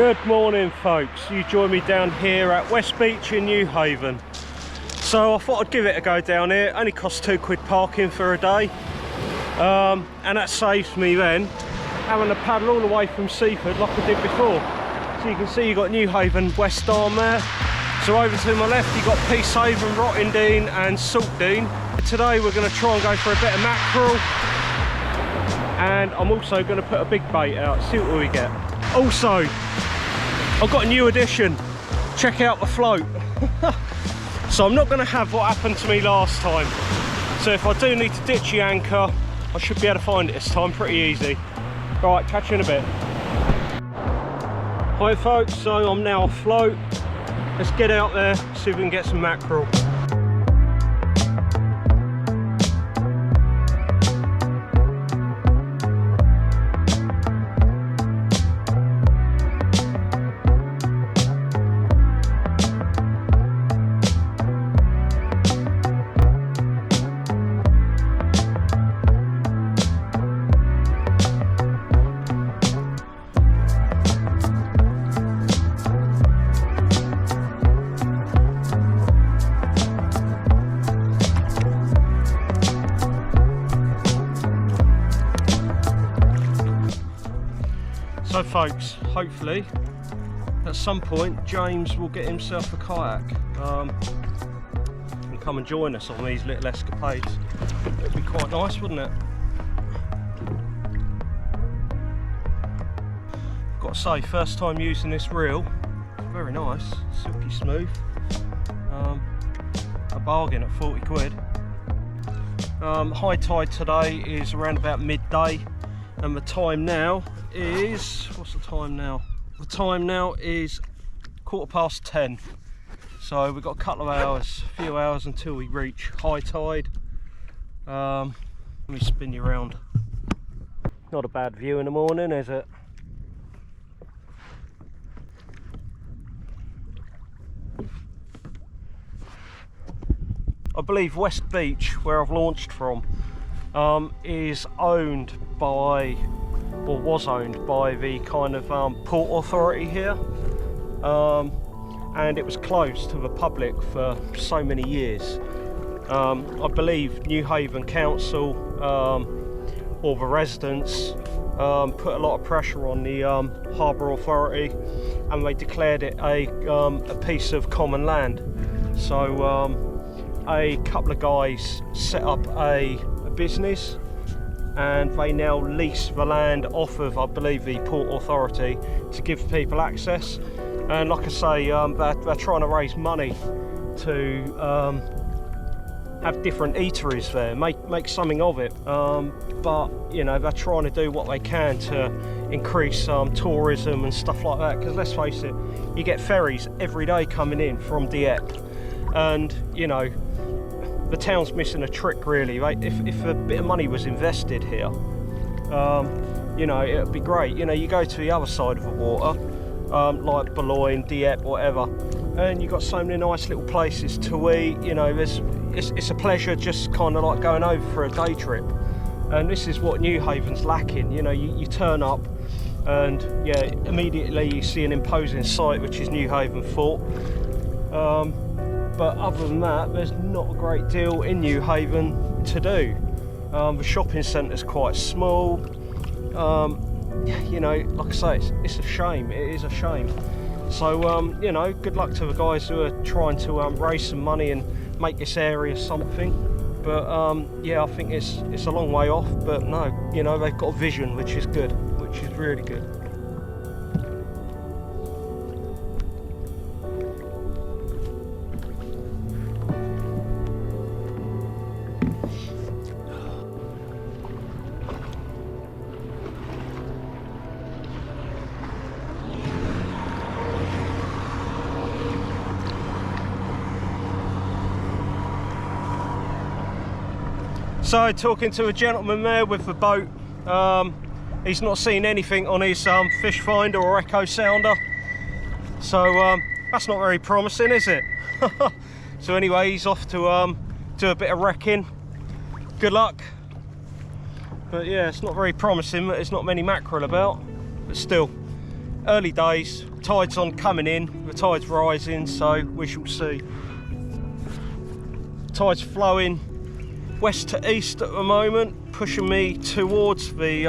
Good morning folks, you join me down here at West Beach in Newhaven. So I thought I'd give it a go down here. It only costs £2 parking for a day, and that saves me then having to paddle all the way from Seaford like I did before. So you can see you've got Newhaven West Arm there. So over to my left you've got Peacehaven, Rottingdean and Saltdean. Today we're going to try and go for a bit of mackerel, and I'm also going to put a big bait out, see what we get. Also, I've got a new addition. Check out the float. So I'm not going to have what happened to me last time. So if I do need to ditch the anchor, I should be able to find it this time pretty easy. Right, catch you in a bit. Hi folks, so I'm now afloat. Let's get out there, see if we can get some mackerel. So folks, hopefully at some point James will get himself a kayak and come and join us on these little escapades. It'd be quite nice, wouldn't it? Got to say, first time using this reel, very nice, silky smooth, a bargain at 40 quid. High tide today is around about midday, and the time now is, what's the time now? The time now is 10:15. So we've got a couple of hours, a few hours until we reach high tide. Let me spin you around. Not a bad view in the morning, is it? I believe West Beach, where I've launched from, is owned by, or was owned by, the kind of port authority here, and it was closed to the public for so many years. I believe Newhaven Council or the residents put a lot of pressure on the Harbour Authority, and they declared it a piece of common land. So a couple of guys set up a business, and they now lease the land off of, I believe, the Port Authority to give people access. And like I say, they're trying to raise money to have different eateries there, make something of it. But you know, they're trying to do what they can to increase tourism and stuff like that. Because let's face it, you get ferries every day coming in from Dieppe, and you know, the town's missing a trick really, right? If a bit of money was invested here, you know, it'd be great. You know, you go to the other side of the water, like Boulogne, Dieppe, whatever, and you've got so many nice little places to eat. You know, it's a pleasure just kind of like going over for a day trip. And this is what Newhaven's lacking. You know, you turn up and yeah, immediately you see an imposing sight, which is Newhaven Fort. But other than that, there's not a great deal in Newhaven to do. The shopping centre's quite small. You know, like I say, it's a shame. It is a shame. So, you know, good luck to the guys who are trying to raise some money and make this area something. But yeah, I think it's a long way off. But no, you know, they've got a vision, which is good, which is really good. So talking to a gentleman there with the boat, he's not seen anything on his fish finder or echo sounder, so that's not very promising, is it? So anyway, he's off to do a bit of wrecking. Good luck. But yeah, it's not very promising. There's not many mackerel about, but still, early days, tide's on coming in, the tide's rising, so we shall see. Tide's flowing west to east at the moment, pushing me towards the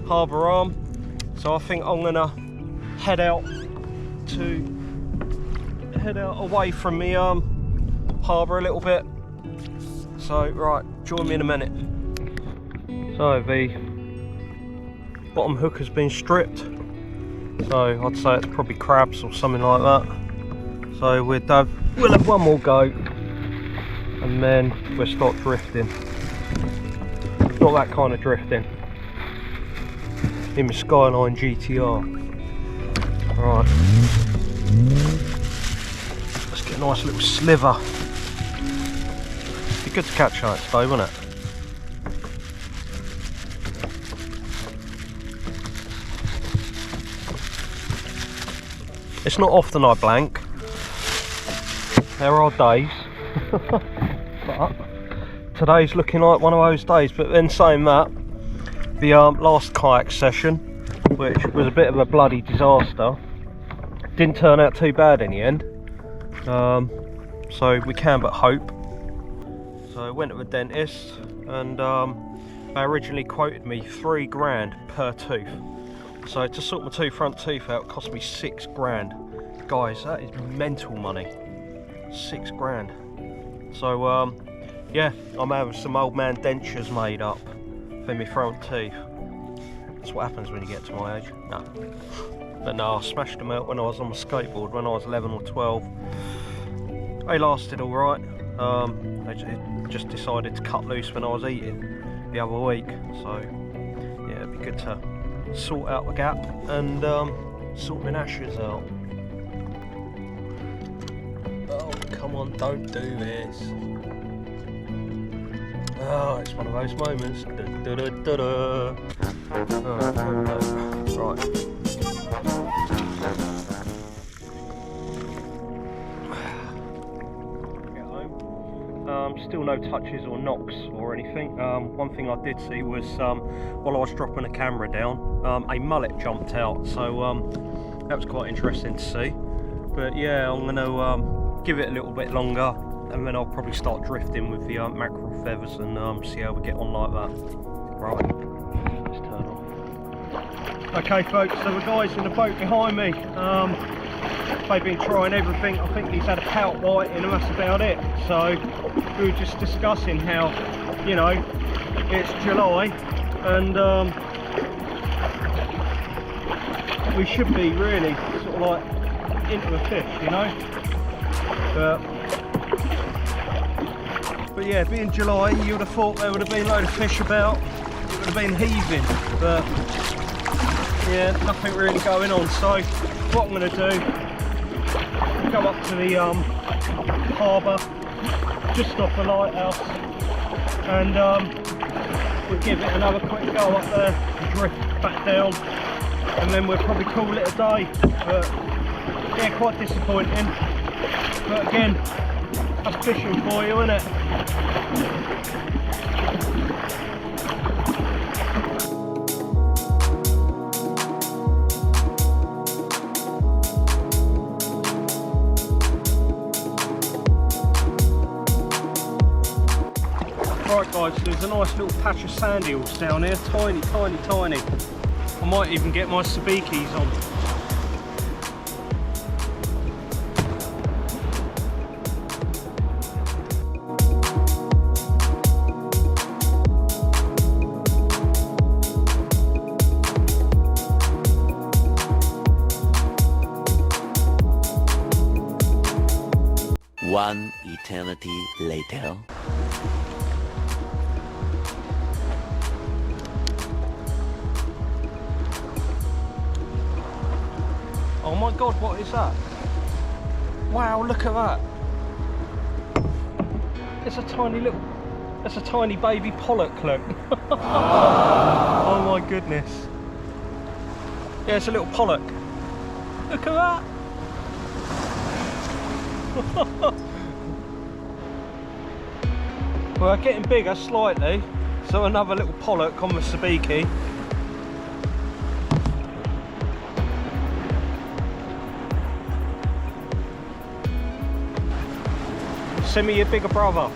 harbour arm. So I think I'm gonna head out away from the harbour a little bit. So right, join me in a minute. So the bottom hook has been stripped. So I'd say it's probably crabs or something like that. So we'll have one more go, and then we'll start drifting. Not that kind of drifting. In my Skyline GTR. Right. Let's get a nice little sliver. Be good to catch that today, wouldn't it? It's not often I blank. There are days. But today's looking like one of those days. But then saying that, the last kayak session, which was a bit of a bloody disaster, didn't turn out too bad in the end. So we can but hope. So I went to the dentist, and they originally quoted me $3 grand per tooth. So to sort my front tooth out cost me $6 grand. Guys, that is mental money. $6 grand. So yeah, I'm having some old man dentures made up for my front teeth. That's what happens when you get to my age. No. But no, I smashed them out when I was on my skateboard when I was 11 or 12. They lasted all right. I just decided to cut loose when I was eating the other week. So yeah, it'd be good to sort out the gap and sort my ashes out. Oh, come on, don't do this. Oh, it's one of those moments. Da, da, da, da, da. Oh, right. Get home. Still no touches or knocks or anything. One thing I did see was while I was dropping the camera down, a mullet jumped out. So that was quite interesting to see. But yeah, I'm going to give it a little bit longer, and then I'll probably start drifting with the mackerel feathers and see how we get on like that. Right, let's turn off. Okay folks, so the guys in the boat behind me, they've been trying everything. I think he's had a pout bite in, and that's about it. So we were just discussing how, you know, it's July and we should be really sort of like into a fish, you know. But yeah, being July, you would have thought there would have been a load of fish about. It would have been heaving, but yeah, nothing really going on. So what I'm going to do, go up to the harbour, just off the lighthouse, and we'll give it another quick go up there, drift back down, and then we'll probably call it a day. But yeah, quite disappointing. But again, that's fishing for you, isn't it? Right guys, so there's a nice little patch of sand eels down here, tiny, tiny, tiny. I might even get my sabikis on. One eternity later. Oh my god, what is that? Wow, look at that. It's a tiny little, it's a tiny baby pollock, look. Oh my goodness. Yeah, it's a little pollock. Look at that. Well, getting bigger slightly, so another little pollock on the sabiki. Send me your bigger brother.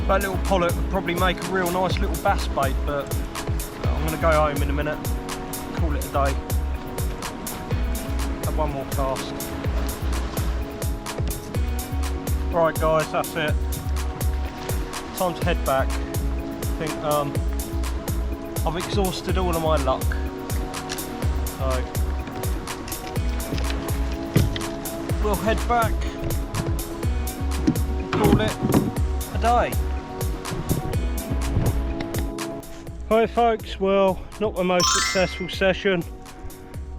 That little pollock would probably make a real nice little bass bait, but I'm going to go home in a minute, call it a day. Have one more cast. Right guys, that's it. Time to head back. I think I've exhausted all of my luck. So we'll head back, call it a day. Hi folks, well, not my most successful session,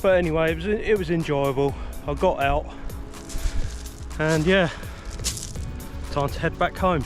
but anyway, it was enjoyable. I got out, and yeah, time to head back home.